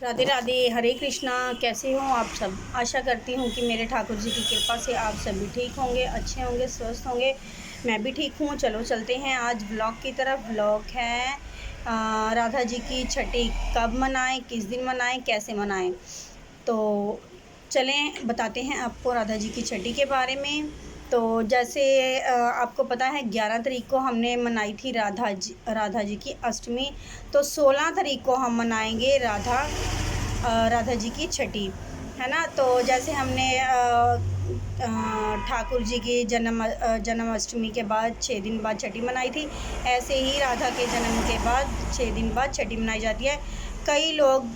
राधे राधे, हरे कृष्णा। कैसे हो आप सब? आशा करती हूँ कि मेरे ठाकुर जी की कृपा से आप सभी ठीक होंगे, अच्छे होंगे, स्वस्थ होंगे। मैं भी ठीक हूँ। चलो चलते हैं आज ब्लॉग की तरफ। ब्लॉग है राधा जी की छठी कब मनाएं, किस दिन मनाएं, कैसे मनाएं। तो चलें बताते हैं आपको राधा जी की छठी के बारे में। तो जैसे आपको पता है 11 तारीख को हमने मनाई थी राधा जी की अष्टमी। तो 16 तारीख को हम मनाएंगे राधा जी की छठी, है ना। तो जैसे हमने ठाकुर जी की जन्माष्टमी के बाद 6 दिन बाद छठी मनाई थी, ऐसे ही राधा के जन्म के बाद 6 दिन बाद छठी मनाई जाती है। कई लोग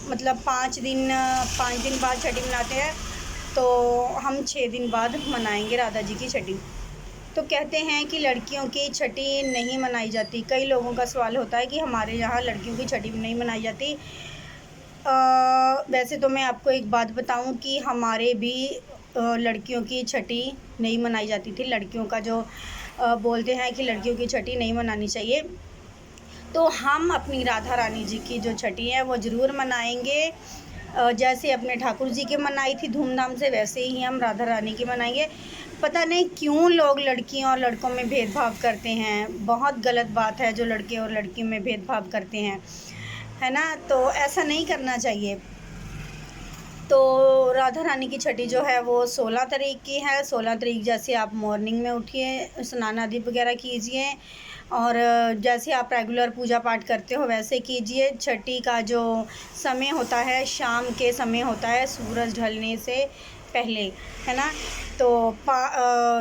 मतलब 5 दिन बाद छठी मनाते हैं, तो हम 6 दिन बाद मनाएंगे राधा जी की छठी। तो कहते हैं कि लड़कियों की छठी नहीं मनाई जाती। कई लोगों का सवाल होता है कि हमारे यहाँ लड़कियों की छठी नहीं मनाई जाती। वैसे तो मैं आपको एक बात बताऊं कि हमारे भी लड़कियों की छठी नहीं मनाई जाती थी। लड़कियों का जो बोलते हैं कि लड़कियों की छठी नहीं मनानी चाहिए, तो हम अपनी राधा रानी जी की जो छठी है वो ज़रूर मनाएंगे। जैसे अपने ठाकुर जी की मनाई थी धूमधाम से, वैसे ही हम राधा रानी की मनाएंगे। पता नहीं क्यों लोग लड़कियों और लड़कों में भेदभाव करते हैं। बहुत गलत बात है जो लड़के और लड़कियों में भेदभाव करते हैं, है ना। तो ऐसा नहीं करना चाहिए। तो राधा रानी की छठी जो है वो 16 तारीख की है। 16 तारीख जैसे आप मॉर्निंग में उठिए, स्नान आदि वगैरह कीजिए, और जैसे आप रेगुलर पूजा पाठ करते हो वैसे कीजिए। छठी का जो समय होता है शाम के समय होता है, सूरज ढलने से पहले, है ना। तो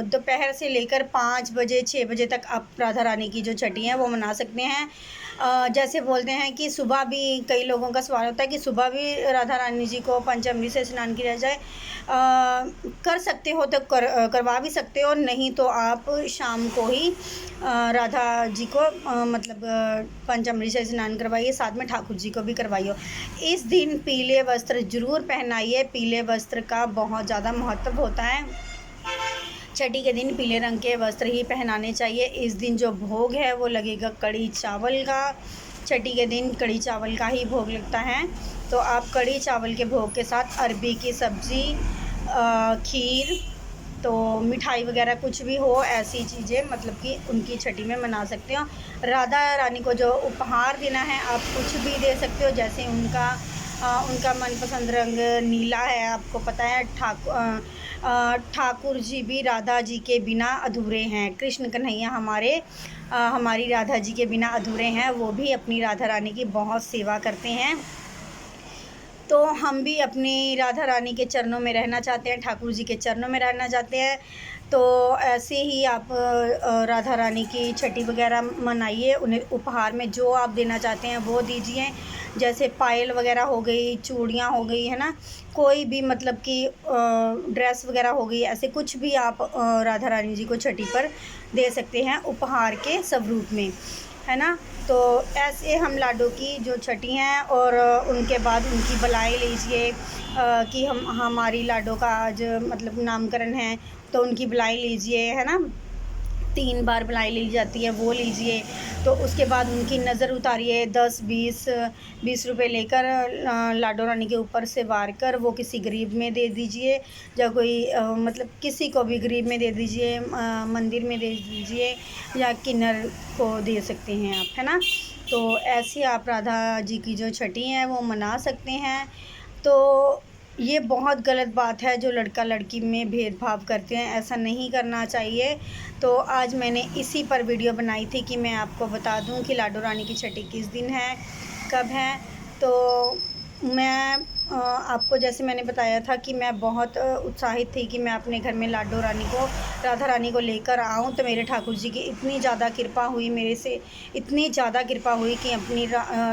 दोपहर से लेकर 5 बजे 6 बजे तक आप राधा रानी की जो छठी है वो मना सकते हैं। जैसे बोलते हैं कि सुबह भी, कई लोगों का सवाल होता है कि सुबह भी राधा रानी जी को पंचामृत से स्नान किया जाए। कर सकते हो तो करवा भी सकते हो, नहीं तो आप शाम को ही राधा जी को मतलब पंचामृत से स्नान करवाइए, साथ में ठाकुर जी को भी करवाइए। इस दिन पीले वस्त्र जरूर पहनाइए। पीले वस्त्र का बहुत ज़्यादा महत्व होता है। छठी के दिन पीले रंग के वस्त्र ही पहनाने चाहिए। इस दिन जो भोग है वो लगेगा कढ़ी चावल का। छठी के दिन कढ़ी चावल का ही भोग लगता है। तो आप कढ़ी चावल के भोग के साथ अरबी की सब्ज़ी, खीर, तो मिठाई वगैरह कुछ भी हो, ऐसी चीज़ें मतलब कि उनकी छठी में मना सकते हो। राधा रानी को जो उपहार देना है आप कुछ भी दे सकते हो। जैसे उनका मनपसंद रंग नीला है, आपको पता है। ठाकुर जी भी राधा जी के बिना अधूरे हैं। कृष्ण कन्हैया हमारी राधा जी के बिना अधूरे हैं। वो भी अपनी राधा रानी की बहुत सेवा करते हैं। तो हम भी अपनी राधा रानी के चरणों में रहना चाहते हैं, ठाकुर जी के चरणों में रहना चाहते हैं। तो ऐसे ही आप राधा रानी की छठी वगैरह मनाइए। उन्हें उपहार में जो आप देना चाहते हैं वो दीजिए। जैसे पायल वगैरह हो गई, चूड़ियाँ हो गई, है ना। कोई भी मतलब कि ड्रेस वगैरह हो गई, ऐसे कुछ भी आप राधा रानी जी को छठी पर दे सकते हैं उपहार के स्वरूप में, है ना। तो ऐसे हम लाडो की जो छठी हैं, और उनके बाद उनकी बलाई लीजिए कि हमारी लाडो का आज मतलब नामकरण है, तो उनकी बलाई लीजिए, है ना। 3 बार बलाई ली जाती है, वो लीजिए। तो उसके बाद उनकी नज़र उतारिए। 10 20 रुपए लेकर लाडो रानी के ऊपर से वार कर वो किसी गरीब में दे दीजिए, या कोई मतलब किसी को भी गरीब में दे दीजिए, मंदिर में दे दीजिए, या किन्नर को दे सकते हैं आप, है ना। तो ऐसे आप राधा जी की जो छठी हैं वो मना सकते हैं। तो ये बहुत गलत बात है जो लड़का लड़की में भेदभाव करते हैं, ऐसा नहीं करना चाहिए। तो आज मैंने इसी पर वीडियो बनाई थी कि मैं आपको बता दूं कि लाडो रानी की छठी किस दिन है, कब है। तो मैं आपको जैसे मैंने बताया था कि मैं बहुत उत्साहित थी कि मैं अपने घर में राधा रानी को लेकर आऊं। तो मेरे ठाकुर जी की इतनी ज़्यादा कृपा हुई, मेरे से इतनी ज़्यादा कृपा हुई कि अपनी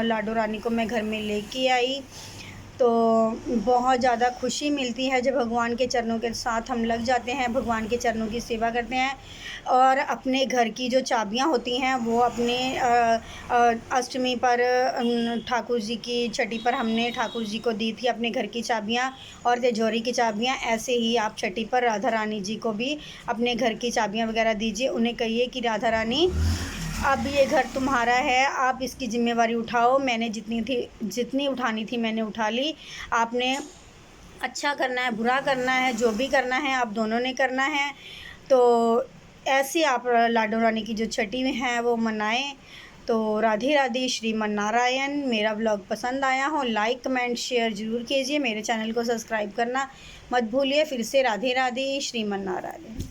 लाडो रानी को मैं घर में लेके आई। तो बहुत ज़्यादा खुशी मिलती है जब भगवान के चरणों के साथ हम लग जाते हैं, भगवान के चरणों की सेवा करते हैं। और अपने घर की जो चाबियां होती हैं वो अपने अष्टमी पर ठाकुर जी की छठी पर हमने ठाकुर जी को दी थी अपने घर की चाबियां और तिजोरी की चाबियां। ऐसे ही आप छठी पर राधा रानी जी को भी अपने घर की चाबियां वगैरह दीजिए। उन्हें कहिए कि राधा रानी अब ये घर तुम्हारा है, आप इसकी ज़िम्मेवारी उठाओ। मैंने जितनी उठानी थी मैंने उठा ली। आपने अच्छा करना है, बुरा करना है, जो भी करना है आप दोनों ने करना है। तो ऐसे आप लाडो रानी की जो छठी है वो मनाएं। तो राधे राधे, श्रीमन नारायण। मेरा व्लॉग पसंद आया हो लाइक कमेंट शेयर ज़रूर कीजिए। मेरे चैनल को सब्सक्राइब करना मत भूलिए। फिर से राधे राधे, श्रीमन नारायण।